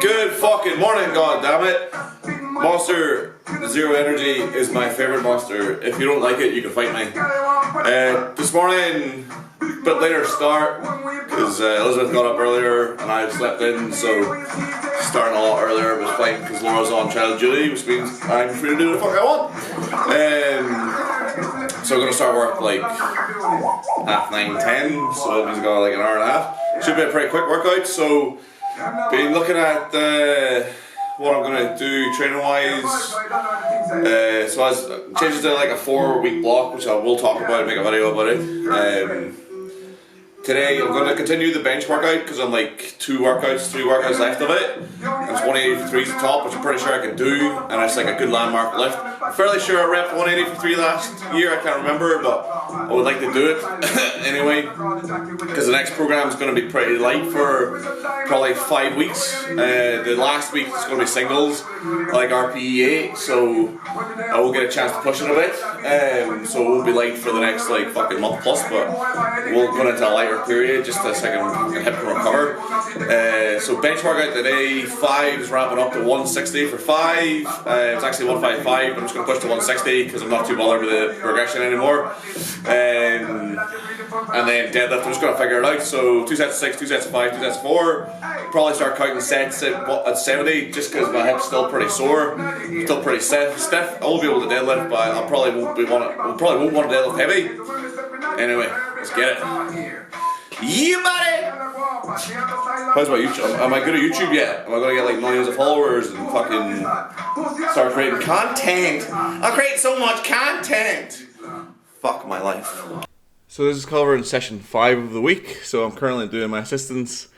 Good fucking morning, god damn it. Monster Zero Energy is my favourite monster. If you don't like it, you can fight me. This morning, a bit later start, because Elizabeth got up earlier and I slept in, so starting a lot earlier was fine because Laura's on child duty, which means I'm free to do the fuck I want. So I'm going to start work like 9:30, 10, so that means I've got like an hour and a half. Should be a pretty quick workout, so been looking at what I'm going to do training wise. So I changed it to like a 4-week block, which I will talk about and make a video about it. Today I'm going to continue the bench workout because I'm like 3 workouts left of it. It's 180 for 3 at the top, which I'm pretty sure I can do, and it's like a good landmark lift. I'm fairly sure I repped 180 for 3 last year, I can't remember, but I would like to do it anyway, because the next program is going to be pretty light for probably 5 weeks. The last week is going to be singles, like RPE 8, so I will get a chance to push it a bit. So it won't be light for the next like fucking month plus, but we'll go into a lighter period just a second hip can recover. So bench workout today, 5 is ramping up to 160 for 5. It's actually 155, but I'm just going to push to 160 because I'm not too bothered with the progression anymore. And then deadlift, I'm just going to figure it out. So 2 sets of 6, 2 sets of 5, 2 sets of 4. Probably start counting sets at 70 just because my hip's still pretty sore, still pretty stiff. I will be able to deadlift, but I probably won't want to deadlift heavy. Anyway, let's get it. Yeah, buddy! How's my YouTube? Am I good at YouTube yet? Am I going to get like millions of followers and fucking start creating content? I'll create so much content! Fuck my life. So this is covering session 5 of the week. So I'm currently doing my assistance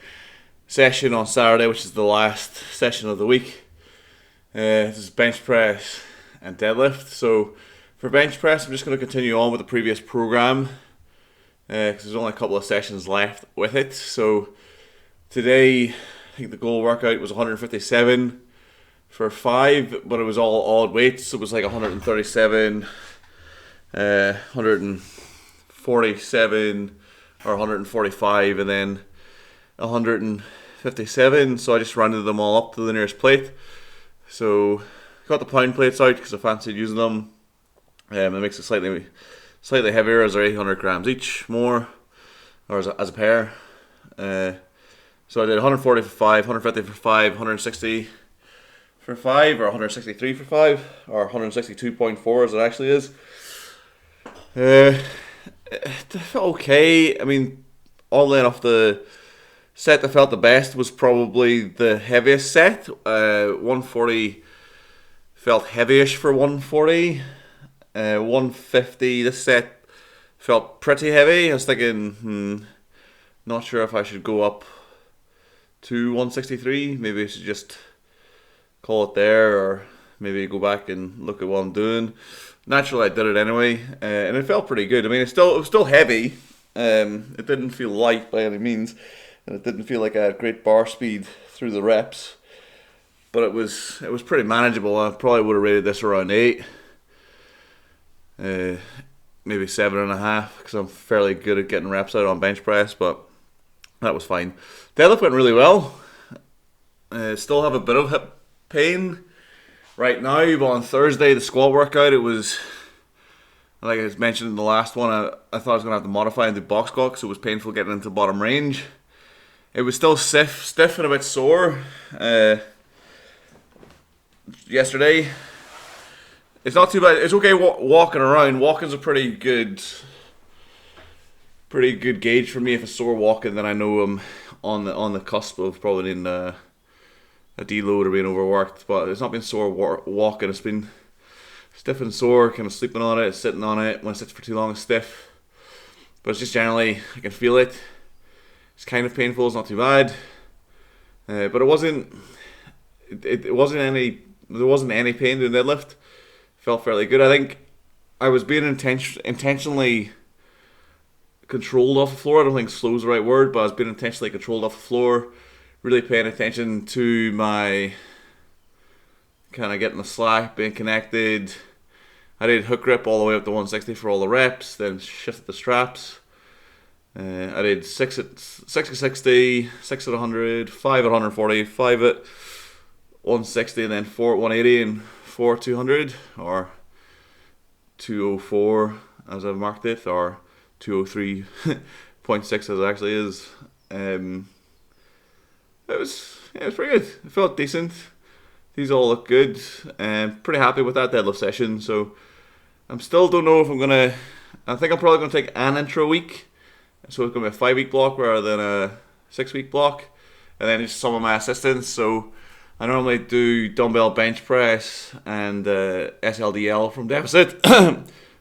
session on Saturday, which is the last session of the week. This is bench press and deadlift. So for bench press, I'm just going to continue on with the previous program, because there's only a couple of sessions left with it. So today, I think the goal workout was 157 for 5, but it was all odd weights. So it was like 137, 147, or 145, and then 157. So I just rounded them all up to the nearest plate. So got the pound plates out because I fancied using them. It makes it slightly heavier, as they're 800 grams each more, or as a pair. So I did 140 for 5, 150 for 5, 160 for 5, or 163 for 5, or 162.4 as it actually is. It felt okay. I mean, all in off the set that felt the best was probably the heaviest set. 140 felt heavyish for 140. 150, this set felt pretty heavy. I was thinking, not sure if I should go up to 163. Maybe I should just call it there, or maybe go back and look at what I'm doing. Naturally, I did it anyway, and it felt pretty good. I mean, it was still heavy. It didn't feel light by any means, and it didn't feel like I had great bar speed through the reps. But it was pretty manageable. I probably would have rated this around 8. Maybe 7.5, because I'm fairly good at getting reps out on bench press, but that was fine. Deadlift went really well. Still have a bit of hip pain right now, but on Thursday, the squat workout, it was, like I mentioned in the last one, I thought I was going to have to modify and do box squat because it was painful getting into bottom range. It was still stiff and a bit sore yesterday. It's not too bad. It's okay walking around. Walking's a pretty good gauge for me. If it's sore walking, then I know I'm on the cusp of probably needing a deload or being overworked. But it's not been sore walking. It's been stiff and sore, kind of sleeping on it, sitting on it. When it sits for too long, it's stiff. But it's just generally, I can feel it. It's kind of painful. It's not too bad. But it wasn't. It wasn't any. There wasn't any pain doing deadlift. Felt fairly good. I think I was being intentionally controlled off the floor. I don't think slow is the right word, but I was being intentionally controlled off the floor. Really paying attention to my kind of getting the slack, being connected. I did hook grip all the way up to 160 for all the reps, then shifted the straps. I did 6 at 60, 6 at 100, 5 at 140, 5 at 160, and then 4 at 180, and 4 at 200, or 204 as I've marked it, or 203.6 as it actually is. It was pretty good. It felt decent. These all look good. Pretty happy with that deadlift session. So I'm still don't know if I'm gonna. I think I'm probably gonna take an intro week. So it's gonna be a 5-week block rather than a 6-week block, and then just some of my assistants. So I normally do dumbbell bench press and SLDL from deficit.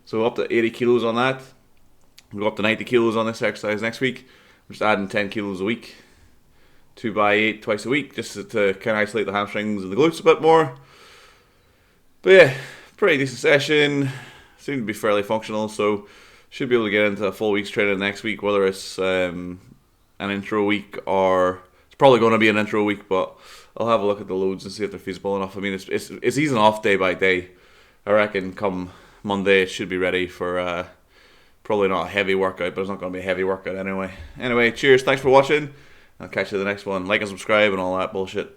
So up to 80 kilos on that. We'll go up to 90 kilos on this exercise next week. I'm just adding 10 kilos a week. 2x8 twice a week, just to kind of isolate the hamstrings and the glutes a bit more. But yeah, pretty decent session. Seemed to be fairly functional, so should be able to get into a full week's training next week, whether it's an intro week or it's probably going to be an intro week, but I'll have a look at the loads and see if they're feasible enough. I mean, it's easing off day by day. I reckon come Monday it should be ready for probably not a heavy workout, but it's not going to be a heavy workout anyway. Anyway, cheers, thanks for watching. I'll catch you in the next one. Like and subscribe and all that bullshit.